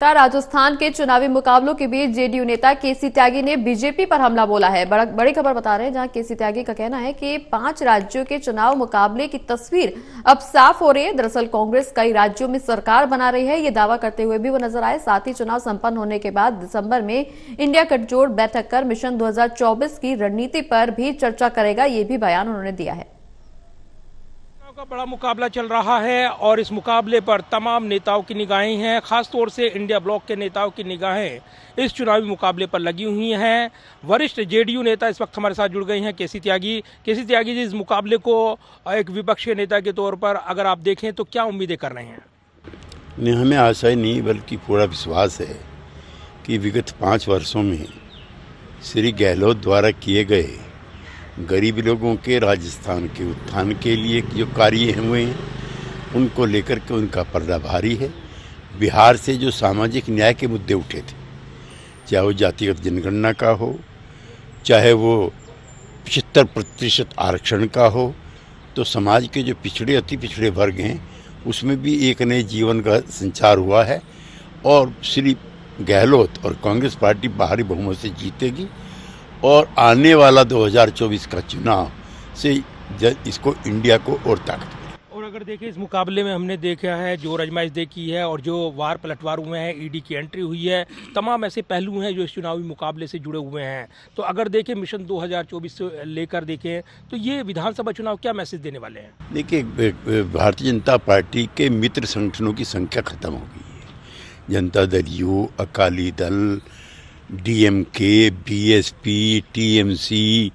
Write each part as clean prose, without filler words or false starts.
राजस्थान के चुनावी मुकाबलों के बीच जेडीयू नेता केसी त्यागी ने बीजेपी पर हमला बोला है। बड़ी खबर बता रहे हैं, जहां केसी त्यागी का कहना है कि 5 राज्यों के चुनाव मुकाबले की तस्वीर अब साफ हो रही है। दरअसल कांग्रेस कई राज्यों में सरकार बना रही है, ये दावा करते हुए भी वो नजर आए। साथ ही चुनाव संपन्न होने के बाद दिसंबर में इंडिया गठजोड़ बैठक कर मिशन 2024 की रणनीति पर भी चर्चा करेगा, ये भी बयान उन्होंने दिया है। का बड़ा मुकाबला चल रहा है और इस मुकाबले पर तमाम नेताओं की निगाहें हैं। खासतौर से इंडिया ब्लॉक के नेताओं की निगाहें इस चुनावी मुकाबले पर लगी हुई हैं। वरिष्ठ जेडीयू नेता इस वक्त हमारे साथ जुड़ गए हैं, केसी त्यागी। केसी त्यागी जी, इस मुकाबले को एक विपक्षी नेता के तौर पर अगर आप देखें तो क्या उम्मीदें कर रहे हैं? नहीं, हमें आशा ही नहीं बल्कि पूरा विश्वास है कि विगत 5 वर्षों में श्री गहलोत द्वारा किए गए गरीब लोगों के राजस्थान के उत्थान के लिए जो कार्य हुए हैं उनको लेकर के उनका पर्दा भारी है। बिहार से जो सामाजिक न्याय के मुद्दे उठे थे, चाहे वो जातिगत जनगणना का हो, चाहे वो 75% आरक्षण का हो, तो समाज के जो पिछड़े अति पिछड़े वर्ग हैं उसमें भी एक नए जीवन का संचार हुआ है। और श्री गहलोत और कांग्रेस पार्टी बाहरी बहुमत से जीतेगी और आने वाला 2024 का चुनाव से इसको इंडिया को और ताकत मिलेगी। और अगर देखें इस मुकाबले में हमने देखा है जो रजमाइश देखी है और जो वार पलटवार हुए हैं, ईडी की एंट्री हुई है, तमाम ऐसे पहलू हैं जो इस चुनावी मुकाबले से जुड़े हुए हैं। तो अगर देखें मिशन 2024 से लेकर देखें तो ये विधानसभा चुनाव क्या मैसेज देने वाले हैं? देखिए, भारतीय जनता पार्टी के मित्र संगठनों की संख्या खत्म हो गई है। Janata Dal U, Akali Dal, DMK, BSP, TMC,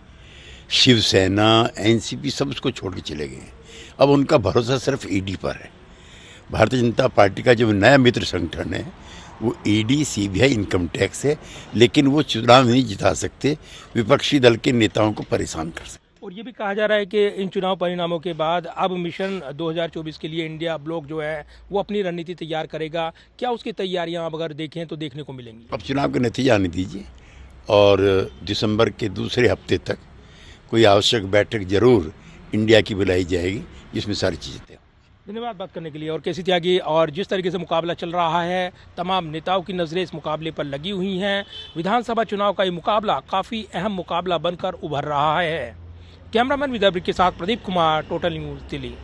Shiv Sena, NCP सब उसको छोड़ के चले गए हैं। अब उनका भरोसा सिर्फ ईडी पर है। भारतीय जनता पार्टी का जो नया मित्र संगठन है वो ईडी, सीबीआई, इनकम टैक्स है, लेकिन वो चुनाव नहीं जिता सकते, विपक्षी दल के नेताओं को परेशान कर सकते। और ये भी कहा जा रहा है कि इन चुनाव परिणामों के बाद अब मिशन 2024 के लिए इंडिया ब्लॉक जो है वो अपनी रणनीति तैयार करेगा। क्या उसकी तैयारियां अब अगर देखें तो देखने को मिलेंगी? अब चुनाव के नतीजे आने दीजिए और दिसंबर के दूसरे हफ्ते तक कोई आवश्यक बैठक जरूर इंडिया की बुलाई जाएगी, जिसमें सारी चीज़ें तय होंगी। धन्यवाद बात करने के लिए। और केसी त्यागी, और जिस तरीके से मुकाबला चल रहा है, तमाम नेताओं की नज़रें इस मुकाबले पर लगी हुई हैं। विधानसभा चुनाव का ये मुकाबला काफ़ी अहम मुकाबला बनकर उभर रहा है। कैमरामैन विद्याब्रिक के साथ प्रदीप कुमार, टोटल न्यूज़ दिल्ली।